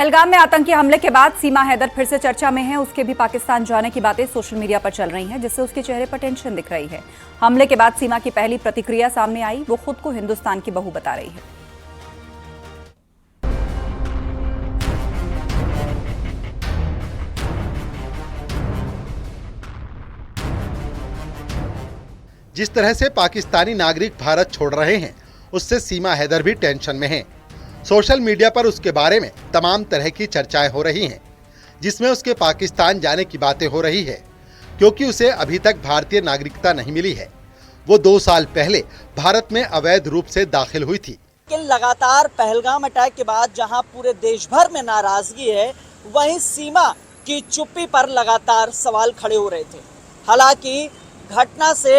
पहलगाम में आतंकी हमले के बाद सीमा हैदर फिर से चर्चा में है। उसके भी पाकिस्तान जाने की बातें सोशल मीडिया पर चल रही हैं, जिससे उसके चेहरे पर टेंशन दिख रही है। हमले के बाद सीमा की पहली प्रतिक्रिया सामने आई। वो खुद को हिंदुस्तान की बहू बता रही है। जिस तरह से पाकिस्तानी नागरिक भारत छोड़ रहे हैं, उससे सीमा हैदर भी टेंशन में हैं। सोशल मीडिया पर उसके बारे में तमाम तरह की चर्चाएं हो रही हैं, जिसमें उसके पाकिस्तान जाने की बातें हो रही है, क्योंकि उसे अभी तक भारतीय नागरिकता नहीं मिली है। वो 2 साल पहले भारत में अवैध रूप से दाखिल हुई थी। लेकिन लगातार पहलगाम अटैक के बाद जहां पूरे देश भर में नाराजगी है, वहीं सीमा की चुप्पी पर लगातार सवाल खड़े हो रहे थे। हालांकि घटना से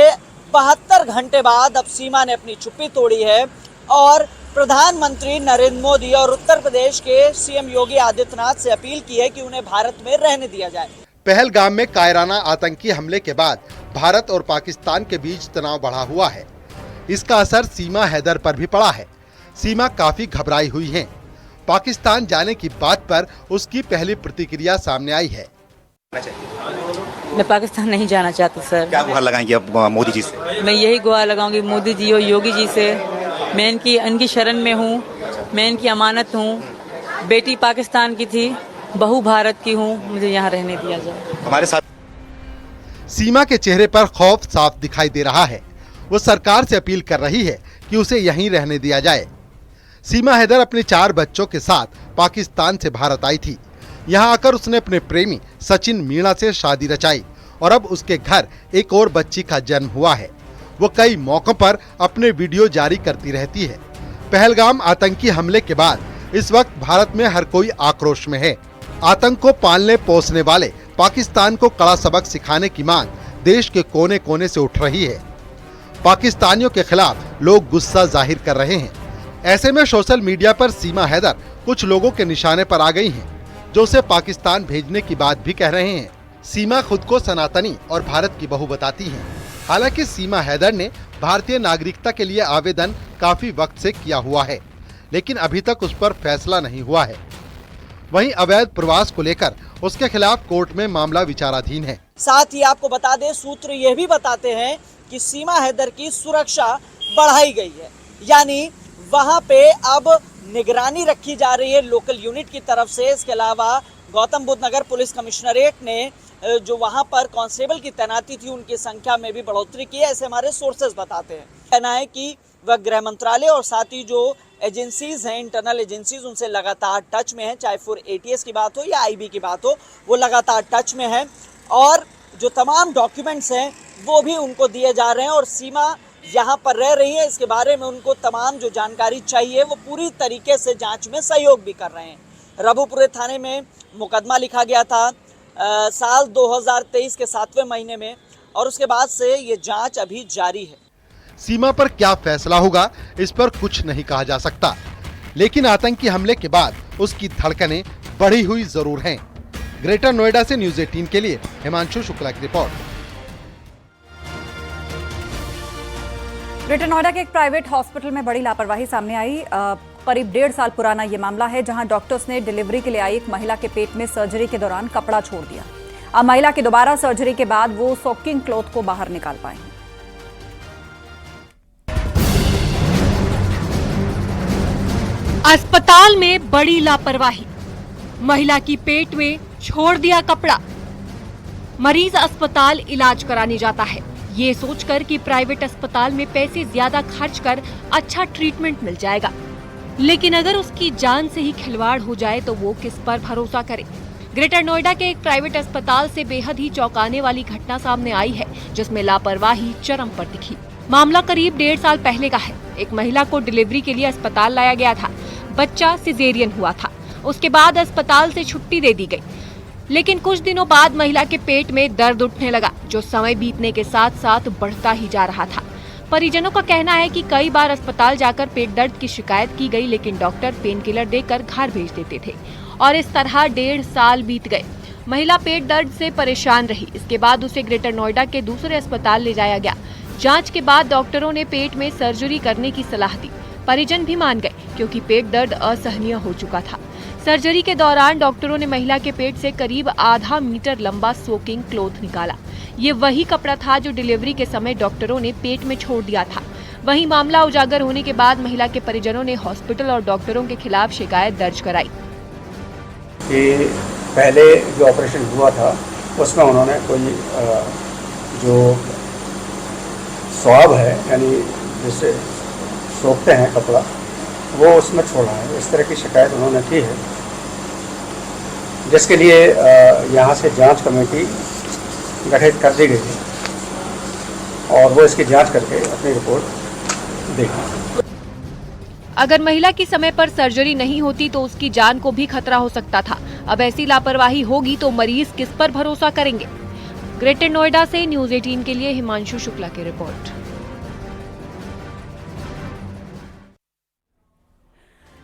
72 घंटे बाद अब सीमा ने अपनी चुप्पी तोड़ी है और प्रधानमंत्री नरेंद्र मोदी और उत्तर प्रदेश के सीएम योगी आदित्यनाथ से अपील की है कि उन्हें भारत में रहने दिया जाए। पहलगाम में कायराना आतंकी हमले के बाद भारत और पाकिस्तान के बीच तनाव बढ़ा हुआ है। इसका असर सीमा हैदर पर भी पड़ा है। सीमा काफी घबराई हुई है। पाकिस्तान जाने की बात पर उसकी पहली प्रतिक्रिया सामने आई है। मैं पाकिस्तान नहीं जाना चाहता सर। क्या गुहार लगाएंगे अब मोदी जी से? मैं यही गुहार लगाऊंगी मोदी जी और योगी जी से। मैं इनकी शरण में हूँ, मैं इनकी अमानत हूँ। बेटी पाकिस्तान की थी, बहू भारत की हूँ, मुझे यहाँ रहने दिया जाए। हमारे साथ सीमा के चेहरे पर खौफ साफ दिखाई दे रहा है। वो सरकार से अपील कर रही है कि उसे यहीं रहने दिया जाए। सीमा हैदर अपने 4 बच्चों के साथ पाकिस्तान से भारत आई थी। यहाँ आकर उसने अपने प्रेमी सचिन मीणा से शादी रचाई और अब उसके घर एक और बच्ची का जन्म हुआ है। वो कई मौकों पर अपने वीडियो जारी करती रहती है। पहलगाम आतंकी हमले के बाद इस वक्त भारत में हर कोई आक्रोश में है। आतंक को पालने पोसने वाले पाकिस्तान को कड़ा सबक सिखाने की मांग देश के कोने कोने से उठ रही है। पाकिस्तानियों के खिलाफ लोग गुस्सा जाहिर कर रहे हैं। ऐसे में सोशल मीडिया पर सीमा हैदर कुछ लोगों के निशाने पर आ गई हैं, जो उसे पाकिस्तान भेजने की बात भी कह रहे हैं। सीमा खुद को सनातनी और भारत की बहू बताती हैं। हालांकि सीमा हैदर ने भारतीय नागरिकता के लिए आवेदन काफी वक्त से किया हुआ है, लेकिन अभी तक उस पर फैसला नहीं हुआ है। वहीं अवैध प्रवास को लेकर उसके खिलाफ कोर्ट में मामला विचाराधीन है। साथ ही आपको बता दें, सूत्र यह भी बताते हैं कि सीमा हैदर की सुरक्षा बढ़ाई गई है, यानी वहां पे अब निगरानी रखी जा रही है लोकल यूनिट की तरफ से। इसके अलावा गौतम बुद्ध नगर पुलिस कमिश्नरेट ने जो वहां पर कांस्टेबल की तैनाती थी, उनकी संख्या में भी बढ़ोतरी की है, ऐसे हमारे सोर्सेज बताते हैं। कहना है कि वह गृह मंत्रालय और साथ ही जो एजेंसीज हैं, इंटरनल एजेंसीज, उनसे लगातार टच में है। चाहे फिर ATS की बात हो या IB की बात हो, वो लगातार टच में है और जो तमाम डॉक्यूमेंट्स हैं वो भी उनको दिए जा रहे हैं और सीमा यहाँ पर रह रही है, इसके बारे में उनको तमाम जो जानकारी चाहिए वो पूरी तरीके से जांच में सहयोग भी कर रहे हैं। रबुपुरे थाने में मुकदमा लिखा गया था साल 2023 के 7वें महीने में और उसके बाद से ये जांच अभी जारी है। सीमा पर क्या फैसला होगा, इस पर कुछ नहीं कहा जा सकता, लेकिन आतंकी हमले के बाद उसकी धड़कनें बढ़ी हुई जरूर हैं। ग्रेटर नोएडा से न्यूज़ 18 के लिए हिमांशु शुक्ला की रिपोर्ट। ग्रेटर नोएडा के एक प्राइवेट हॉस्पिटल में बड़ी लापरवाही सामने आई। करीब 1.5 साल पुराना ये मामला है, जहां डॉक्टर्स ने डिलीवरी के लिए आई एक महिला के पेट में सर्जरी के दौरान कपड़ा छोड़ दिया। अब महिला की दोबारा सर्जरी के बाद वो सॉकिंग क्लॉथ को बाहर निकाल पाए। अस्पताल में बड़ी लापरवाही, महिला की पेट में छोड़ दिया कपड़ा। मरीज अस्पताल इलाज कराने जाता है, ये सोचकर कि प्राइवेट अस्पताल में पैसे ज्यादा खर्च कर अच्छा ट्रीटमेंट मिल जाएगा, लेकिन अगर उसकी जान से ही खिलवाड़ हो जाए तो वो किस पर भरोसा करे। ग्रेटर नोएडा के एक प्राइवेट अस्पताल से बेहद ही चौंकाने वाली घटना सामने आई है, जिसमें लापरवाही चरम पर दिखी। मामला करीब 1.5 साल पहले का है। एक महिला को डिलीवरी के लिए अस्पताल लाया गया था। बच्चा सिजेरियन हुआ था। उसके बाद अस्पताल से छुट्टी दे दी गई, लेकिन कुछ दिनों बाद महिला के पेट में दर्द उठने लगा, जो समय बीतने के साथ साथ बढ़ता ही जा रहा था। परिजनों का कहना है कि कई बार अस्पताल जाकर पेट दर्द की शिकायत की गई, लेकिन डॉक्टर पेन किलर देकर घर भेज देते थे और इस तरह 1.5 साल बीत गए। महिला पेट दर्द से परेशान रही। इसके बाद उसे ग्रेटर नोएडा के दूसरे अस्पताल ले जाया गया। जांच के बाद डॉक्टरों ने पेट में सर्जरी करने की सलाह दी। परिजन भी मान गए क्योंकि पेट दर्द असहनीय हो चुका था। सर्जरी के दौरान डॉक्टरों ने महिला के पेट से करीब आधा मीटर लंबा सोकिंग क्लॉथ निकाला। ये वही कपड़ा था जो डिलीवरी के समय डॉक्टरों ने पेट में छोड़ दिया था। वहीं मामला उजागर होने के बाद महिला के परिजनों ने हॉस्पिटल और डॉक्टरों के खिलाफ शिकायत दर्ज कराई। कि पहले जो ऑपरेशन हुआ था उसमें उन्होंने कोई जो स्वाब है यानी जिससे सोखते हैं कपड़ा वो उसमें छोड़ा है, इस तरह की शिकायत उन्होंने की है, जिसके लिए यहाँ से जांच कमेटी गठित कर दी गई है और वो इसकी जांच करके अपनी रिपोर्ट देगी। अगर महिला की समय पर सर्जरी नहीं होती तो उसकी जान को भी खतरा हो सकता था। अब ऐसी लापरवाही होगी तो मरीज किस पर भरोसा करेंगे? ग्रेटर नोएडा से न्यूज़ 18 के लिए हिमांशु शुक्ला की रिपोर्ट।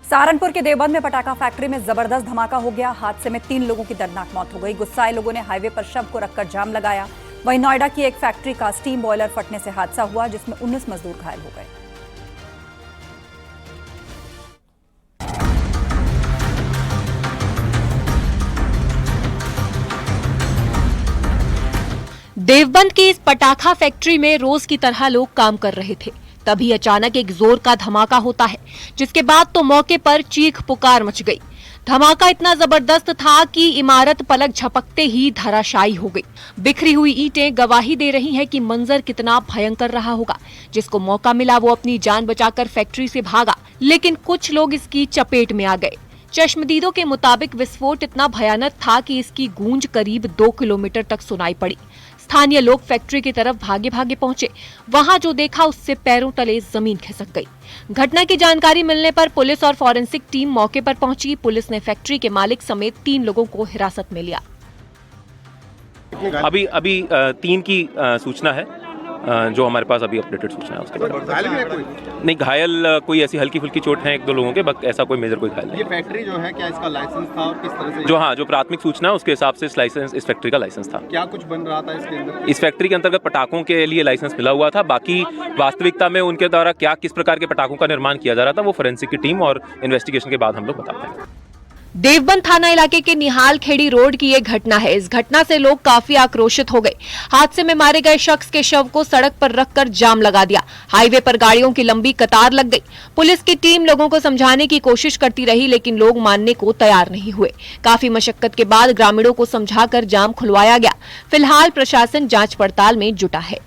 सहारनपुर के देवबंद में पटाखा फैक्ट्री में जबरदस्त धमाका हो गया। हादसे में 3 लोगों की दर्दनाक मौत हो गई। गुस्साए लोगों ने हाईवे पर शव को रखकर जाम लगाया। वहीं नोएडा की एक फैक्ट्री का स्टीम बॉयलर फटने से हादसा हुआ, जिसमें 19 मजदूर घायल हो गए। देवबंद की इस पटाखा फैक्ट्री में रोज की तरह लोग काम कर रहे थे। तभी अचानक एक जोर का धमाका होता है, जिसके बाद तो मौके पर चीख पुकार मच गई। धमाका इतना जबरदस्त था कि इमारत पलक झपकते ही धराशायी हो गई। बिखरी हुई ईंटें गवाही दे रही हैं कि मंजर कितना भयंकर रहा होगा। जिसको मौका मिला वो अपनी जान बचाकर फैक्ट्री से भागा, लेकिन कुछ लोग इसकी चपेट में आ गए। चश्मदीदों के मुताबिक विस्फोट इतना भयानक था कि इसकी गूंज करीब 2 किलोमीटर तक सुनाई पड़ी। स्थानीय लोग फैक्ट्री की तरफ भागे भागे पहुंचे। वहां जो देखा उससे पैरों तले जमीन खिसक गई। घटना की जानकारी मिलने पर पुलिस और फॉरेंसिक टीम मौके पर पहुंची। पुलिस ने फैक्ट्री के मालिक समेत 3 लोगों को हिरासत में लिया। अभी 3 की सूचना है, जो हमारे पास अभी अपडेटेड सूचना है उसके बाद। घायल भी है कोई? नहीं, घायल कोई ऐसी हल्की फुल्की चोट है 1-2 लोगों के, बस ऐसा कोई मेजर कोई घायल नहीं। ये फैक्ट्री जो है क्या इसका लाइसेंस था और किस तरह से? जो प्राथमिक सूचना है उसके हिसाब से इस लाइसेंस, इस फैक्ट्री का लाइसेंस था। क्या कुछ बन रहा था इसके अंदर? इस फैक्ट्री के अंतर्गत पटाखों के लिए लाइसेंस मिला हुआ था। बाकी वास्तविकता में उनके द्वारा क्या किस प्रकार के पटाखों का निर्माण किया जा रहा था वो फोरेंसिक की टीम और इन्वेस्टिगेशन के बाद हम लोग बता पाएंगे। देवबंद थाना इलाके के निहाल खेड़ी रोड की ये घटना है। इस घटना से लोग काफी आक्रोशित हो गए। हादसे में मारे गए शख्स के शव को सड़क पर रखकर जाम लगा दिया। हाईवे पर गाड़ियों की लंबी कतार लग गई। पुलिस की टीम लोगों को समझाने की कोशिश करती रही, लेकिन लोग मानने को तैयार नहीं हुए। काफी मशक्कत के बाद ग्रामीणों को समझाकर जाम खुलवाया गया। फिलहाल प्रशासन जांच पड़ताल में जुटा है।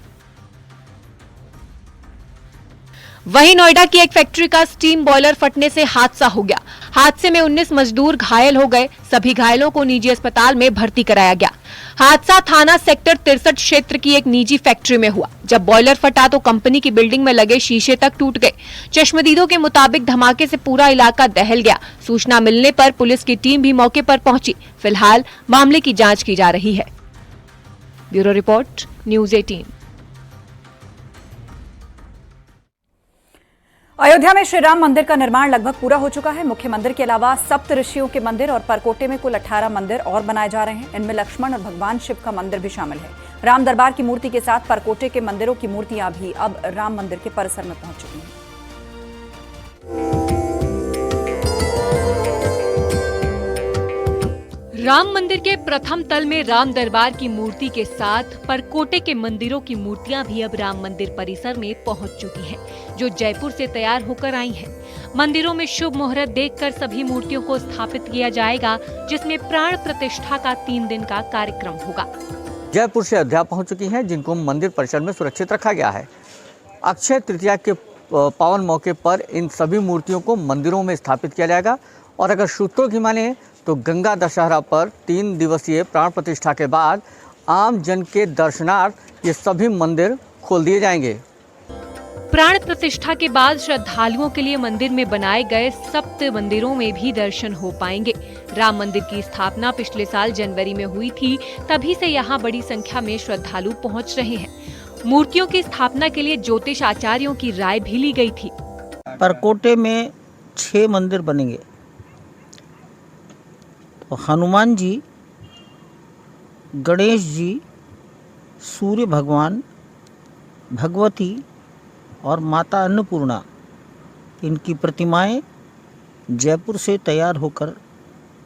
वहीं नोएडा की एक फैक्ट्री का स्टीम बॉयलर फटने से हादसा हो गया। हादसे में 19 मजदूर घायल हो गए। सभी घायलों को निजी अस्पताल में भर्ती कराया गया। हादसा थाना सेक्टर 63 क्षेत्र की एक निजी फैक्ट्री में हुआ। जब बॉयलर फटा तो कंपनी की बिल्डिंग में लगे शीशे तक टूट गए। चश्मदीदों के मुताबिक धमाके से पूरा इलाका दहल गया। सूचना मिलने पर पुलिस की टीम भी मौके पर पहुंची। फिलहाल मामले की जांच की जा रही है। Bureau report, news 18। अयोध्या में श्री राम मंदिर का निर्माण लगभग पूरा हो चुका है। मुख्य मंदिर के अलावा सप्त ऋषियों के मंदिर और परकोटे में कुल 18 मंदिर और बनाए जा रहे हैं। इनमें लक्ष्मण और भगवान शिव का मंदिर भी शामिल है। राम दरबार की मूर्ति के साथ परकोटे के मंदिरों की मूर्तियां भी अब राम मंदिर के परिसर में पहुंच चुकी हैं। राम मंदिर के प्रथम तल में राम दरबार की मूर्ति के साथ परकोटे के मंदिरों की मूर्तियां भी अब राम मंदिर परिसर में पहुंच चुकी हैं, जो जयपुर से तैयार होकर आई हैं। मंदिरों में शुभ मुहूर्त देखकर सभी मूर्तियों को स्थापित किया जाएगा, जिसमें प्राण प्रतिष्ठा का 3 दिन का कार्यक्रम होगा। जयपुर से अयोध्या पहुंच चुकी हैं, जिनको मंदिर परिसर में सुरक्षित रखा गया है। अक्षय तृतीया के पावन मौके पर इन सभी मूर्तियों को मंदिरों में स्थापित किया जाएगा और अगर सूत्रों की माने तो गंगा दशहरा पर 3 दिवसीय प्राण प्रतिष्ठा के बाद आम जन के दर्शनार्थ ये सभी मंदिर खोल दिए जाएंगे। प्राण प्रतिष्ठा के बाद श्रद्धालुओं के लिए मंदिर में बनाए गए सप्त मंदिरों में भी दर्शन हो पाएंगे। राम मंदिर की स्थापना पिछले साल जनवरी में हुई थी, तभी से यहाँ बड़ी संख्या में श्रद्धालु पहुँच रहे हैं। मूर्तियों की स्थापना के लिए ज्योतिष आचार्यों की राय भी ली गई थी। परकोटे में 6 मंदिर बनेंगे। हनुमान जी, गणेश जी, सूर्य भगवान, भगवती और माता अन्नपूर्णा, इनकी प्रतिमाएं जयपुर से तैयार होकर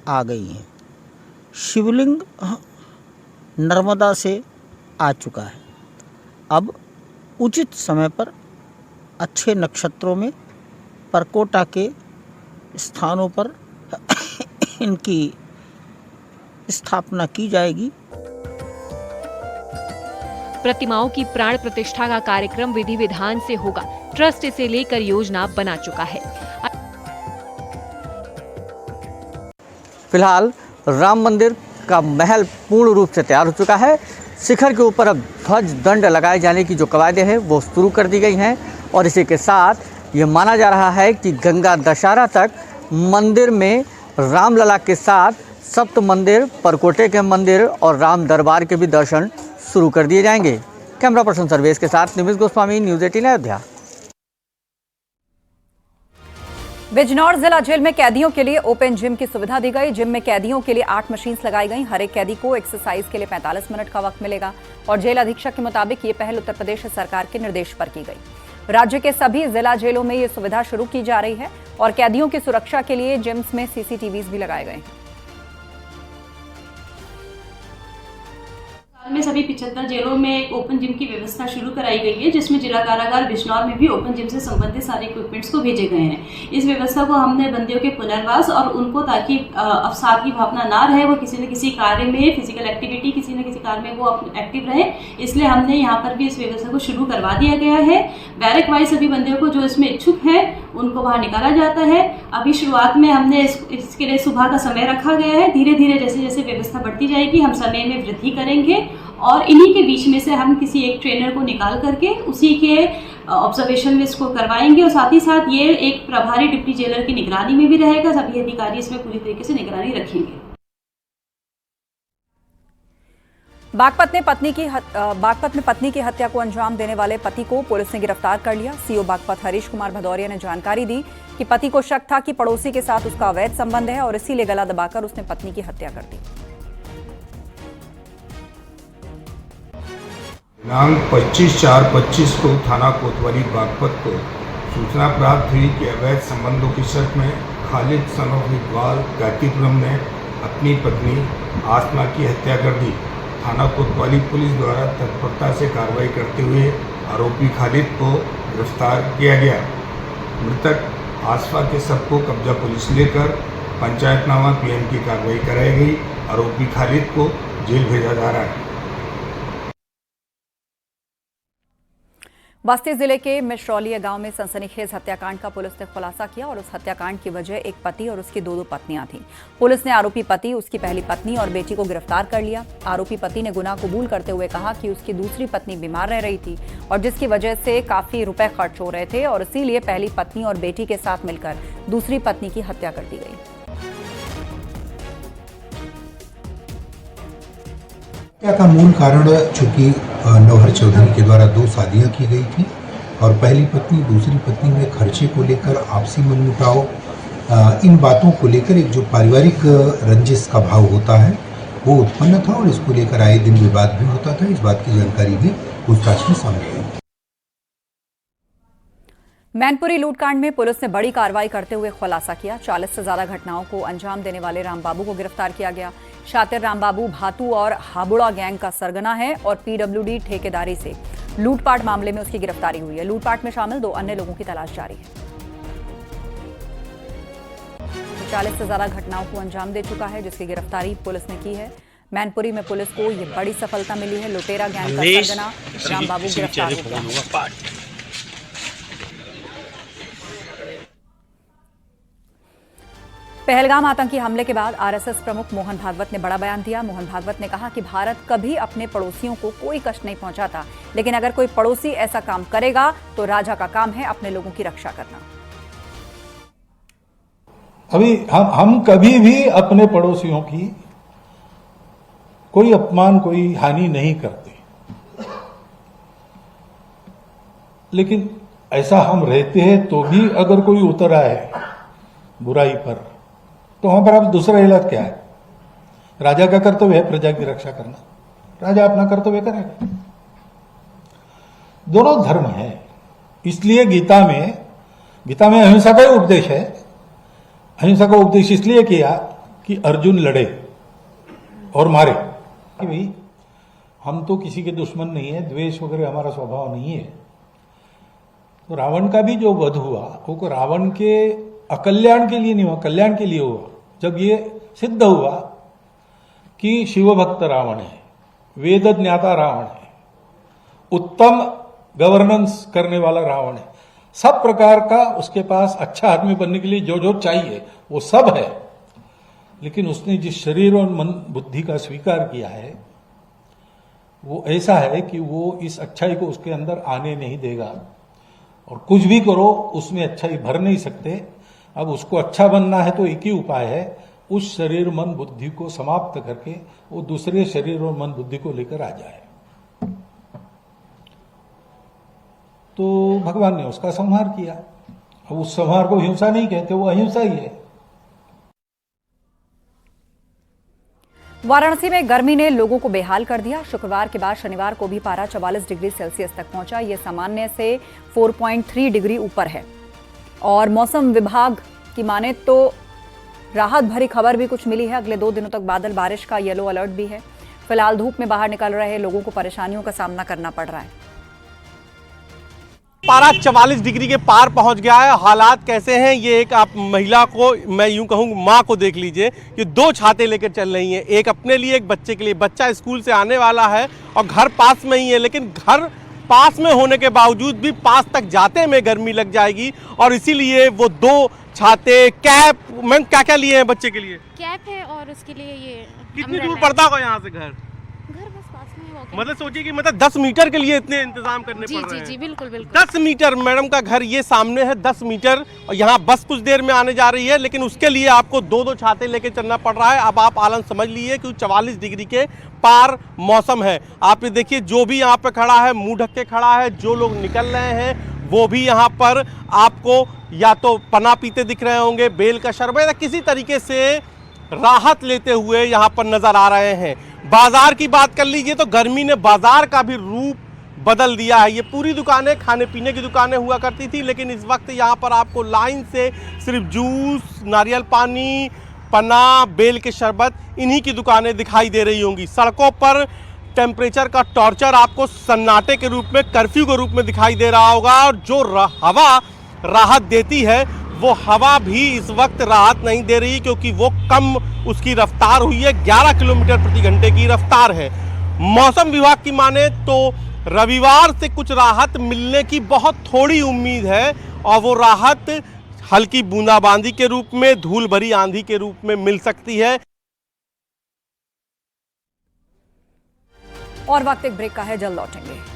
आ गई हैं। शिवलिंग नर्मदा से आ चुका है। अब उचित समय पर अच्छे नक्षत्रों में परकोटा के स्थानों पर इनकी स्थापना की जाएगी। प्रतिमाओं की प्राण प्रतिष्ठा का कार्यक्रम विधि विधान से होगा। ट्रस्ट इसे लेकर योजना बना चुका है। फिलहाल राम मंदिर का महल पूर्ण रूप से तैयार हो चुका है। शिखर के ऊपर अब ध्वज दंड लगाए जाने की जो कवायदें हैं वो शुरू कर दी गई हैं और इसी के साथ ये माना जा रहा है कि गंगा दशहरा तक मंदिर में रामलला के साथ सप्त मंदिर, परकोटे के मंदिर और राम दरबार के भी दर्शन शुरू कर दिए जाएंगे। कैमरा पर्सन सर्वेश के साथ निमिष गोस्वामी, न्यूज़ 18 अयोध्या। बिजनौर जिला जेल में कैदियों के लिए ओपन जिम की सुविधा दी गई। जिम में कैदियों के लिए 8 मशीन्स लगाई गई। हर एक कैदी को एक्सरसाइज के लिए 45 मिनट का वक्त मिलेगा और जेल अधीक्षक के मुताबिक ये पहल उत्तर प्रदेश सरकार के निर्देश पर की गई। राज्य के सभी जिला जेलों में ये सुविधा शुरू की जा रही है और कैदियों की सुरक्षा के लिए जिम्स में सीसीटीवीज भी लगाए गए हैं। में सभी 75 जेलों में एक ओपन जिम की व्यवस्था शुरू कराई गई है, जिसमें जिला कारागार बिजनौर में भी ओपन जिम से संबंधित सारे इक्विपमेंट्स को भेजे गए हैं। इस व्यवस्था को हमने बंदियों के पुनर्वास और उनको ताकि अवसाद की भावना ना रहे, वो किसी न किसी कार्य में, फिजिकल एक्टिविटी किसी न किसी कार्य में वो एक्टिव रहे, इसलिए हमने यहाँ पर भी इस व्यवस्था को शुरू करवा दिया गया है। बैरक वाइज सभी बंदियों को जो इसमें इच्छुक है उनको बाहर निकाला जाता है। अभी शुरुआत में हमने इसके लिए सुबह का समय रखा गया है। धीरे धीरे जैसे जैसे व्यवस्था बढ़ती जाएगी हम समय में वृद्धि करेंगे और इन्हीं के बीच में से हम किसी एक ट्रेनर को निकाल करके उसी के ऑब्जर्वेशन में इसको करवाएंगे और साथ ही साथ ये एक प्रभारी डिप्टी जेलर की निगरानी में भी रहेगा। सभी अधिकारी इसमें पूरी तरीके से निगरानी रखेंगे। बागपत में पत्नी की हत्या को अंजाम देने वाले पति को पुलिस ने गिरफ्तार कर लिया। सीओ बागपत हरीश कुमार भदौरिया ने जानकारी दी कि पति को शक था कि पड़ोसी के साथ उसका अवैध संबंध है और इसीलिए गला दबाकर उसने पत्नी की हत्या कर दी। दिनांक 25/4/25 को थाना कोतवाली बागपत को सूचना प्राप्त हुई कि अवैध संबंधों की शक में खालिद सन ऑफ इकबाल कैतीपुरम ने अपनी पत्नी आसमा की हत्या कर दी। थाना कोतवाली पुलिस द्वारा तत्परता से कार्रवाई करते हुए आरोपी खालिद को गिरफ्तार किया गया। मृतक आसमा के शव को कब्जा पुलिस लेकर पंचायतनामा पीएम की कार्रवाई कराई गई। आरोपी खालिद को जेल भेजा जा रहा है। बस्ती जिले के मिश्रौलिया गांव में सनसनीखेज हत्याकांड का पुलिस ने खुलासा किया और उस हत्याकांड की वजह एक पति और उसकी 2 पत्नियां थीं। पुलिस ने आरोपी पति, उसकी पहली पत्नी और बेटी को गिरफ्तार कर लिया। आरोपी पति ने गुनाह कबूल करते हुए कहा कि उसकी दूसरी पत्नी बीमार रह रही थी और जिसकी वजह से काफी रुपए खर्च हो रहे थे और इसीलिए पहली पत्नी और बेटी के साथ मिलकर दूसरी पत्नी की हत्या कर दी गई। हत्या का मूल कारण चूंकि नौहर चौधरी के द्वारा 2 शादियां की गई थी और पहली पत्नी दूसरी पत्नी में खर्चे को लेकर आपसी मनमुटाव, इन बातों को लेकर एक जो पारिवारिक रंजिश का भाव होता है वो उत्पन्न था और इसको लेकर आए दिन विवाद भी होता था। इस बात की जानकारी भी पूछताछ में सामने आई। मैनपुरी लूटकांड में पुलिस ने बड़ी कार्रवाई करते हुए खुलासा किया। 40 से ज्यादा घटनाओं को अंजाम देने वाले रामबाबू को गिरफ्तार किया गया। शातिर रामबाबू भातू और हाबुड़ा गैंग का सरगना है और पीडब्ल्यूडी ठेकेदारी से लूटपाट मामले में उसकी गिरफ्तारी हुई है। लूटपाट में शामिल 2 अन्य लोगों की तलाश जारी है। 40 से ज्यादा घटनाओं को अंजाम दे चुका है जिसकी गिरफ्तारी पुलिस ने की है। मैनपुरी में पुलिस को ये बड़ी सफलता मिली है। लुटेरा गैंग का सरगना रामबाबू गिरफ्तार हो गया। पहलगाम आतंकी हमले के बाद आरएसएस प्रमुख मोहन भागवत ने बड़ा बयान दिया। मोहन भागवत ने कहा कि भारत कभी अपने पड़ोसियों को कोई कष्ट नहीं पहुंचाता, लेकिन अगर कोई पड़ोसी ऐसा काम करेगा तो राजा का काम है अपने लोगों की रक्षा करना। अभी हम कभी भी अपने पड़ोसियों की कोई अपमान, कोई हानि नहीं करते, लेकिन ऐसा हम रहते हैं तो भी अगर कोई उतर आए बुराई पर तो वहां पर अब दूसरा इलाज क्या है? राजा का कर्तव्य है प्रजा की रक्षा करना, राजा अपना कर्तव्य करेगा। दोनों धर्म है, इसलिए गीता में अहिंसा का उपदेश है। अहिंसा का उपदेश इसलिए किया कि अर्जुन लड़े और मारे कि भाई हम तो किसी के दुश्मन नहीं है, द्वेष वगैरह हमारा स्वभाव नहीं है। तो रावण का भी जो वध हुआ वो रावण के अकल्याण के लिए नहीं हुआ, कल्याण के लिए हुआ। जब ये सिद्ध हुआ कि शिवभक्त रावण है, वेद ज्ञाता रावण है, उत्तम गवर्नेंस करने वाला रावण है, सब प्रकार का उसके पास अच्छा आदमी बनने के लिए जो जो चाहिए वो सब है, लेकिन उसने जिस शरीर और मन बुद्धि का स्वीकार किया है वो ऐसा है कि वो इस अच्छाई को उसके अंदर आने नहीं देगा, और कुछ भी करो उसमें अच्छाई भर नहीं सकते। अब उसको अच्छा बनना है तो एक ही उपाय है, उस शरीर मन बुद्धि को समाप्त करके वो दूसरे शरीर और मन बुद्धि को लेकर आ जाए। तो भगवान ने उसका संहार किया। अब उस संहार को हिंसा नहीं कहते, वो अहिंसा ही है। वाराणसी में गर्मी ने लोगों को बेहाल कर दिया। शुक्रवार के बाद शनिवार को भी पारा 44 डिग्री सेल्सियस तक पहुंचा। यह सामान्य से 4.3 डिग्री ऊपर है। और मौसम विभाग की माने तो राहत भरी खबर भी कुछ मिली है। अगले 2 दिनों तक बादल बारिश का येलो अलर्ट भी है। फिलहाल धूप में बाहर निकल रहे लोगों को परेशानियों का सामना करना पड़ रहा है। पारा 44 डिग्री के पार पहुंच गया है। हालात कैसे हैं ये एक आप महिला को, मैं यूं कहूँ माँ को देख लीजिए, ये 2 छाते लेकर चल रही हैं, एक अपने लिए एक बच्चे के लिए। बच्चा स्कूल से आने वाला है और घर पास में ही है, लेकिन घर पास में होने के बावजूद भी पास तक जाते में गर्मी लग जाएगी, और इसीलिए वो 2 छाते, कैप, मैम क्या क्या लिए हैं बच्चे के लिए? कैप है और उसके लिए ये। कितनी दूर पड़ता होगा यहाँ से घर? बस पास में ही। मतलब सोचिए कि मतलब 10 मीटर के लिए इतने इंतजाम करने पड़ रहे हैं। जी बिल्कुल बिल्कुल। 10 मीटर, मैडम का घर ये सामने है, 10 मीटर, और यहाँ बस कुछ देर में आने जा रही है, लेकिन उसके लिए आपको 2-2 छाते लेके चलना पड़ रहा है। अब आप आलन समझ लीजिए कि 44 डिग्री के पार मौसम है। आप ये देखिए, जो भी यहाँ पे खड़ा है मुंह ढक के खड़ा है, जो लोग निकल रहे हैं वो भी यहाँ पर आपको या तो पना पीते दिख रहे होंगे, बेल का शरबत या किसी तरीके से राहत लेते हुए यहाँ पर नजर आ रहे हैं। बाजार की बात कर लीजिए तो गर्मी ने बाजार का भी रूप बदल दिया है। ये पूरी दुकानें खाने पीने की दुकानें हुआ करती थी, लेकिन इस वक्त यहाँ पर आपको लाइन से सिर्फ जूस, नारियल पानी, पना, बेल के शरबत, इन्हीं की दुकानें दिखाई दे रही होंगी। सड़कों पर टेम्परेचर का टॉर्चर आपको सन्नाटे के रूप में, कर्फ्यू के रूप में दिखाई दे रहा होगा, और जो हवा राहत देती है वो हवा भी इस वक्त राहत नहीं दे रही, क्योंकि वो कम उसकी रफ्तार हुई है, 11 किलोमीटर प्रति घंटे की रफ्तार है। मौसम विभाग की माने तो रविवार से कुछ राहत मिलने की बहुत थोड़ी उम्मीद है, और वो राहत हल्की बूंदाबांदी के रूप में, धूल भरी आंधी के रूप में मिल सकती है। और वक्त एक ब्रेक का है, जल्द लौटेंगे।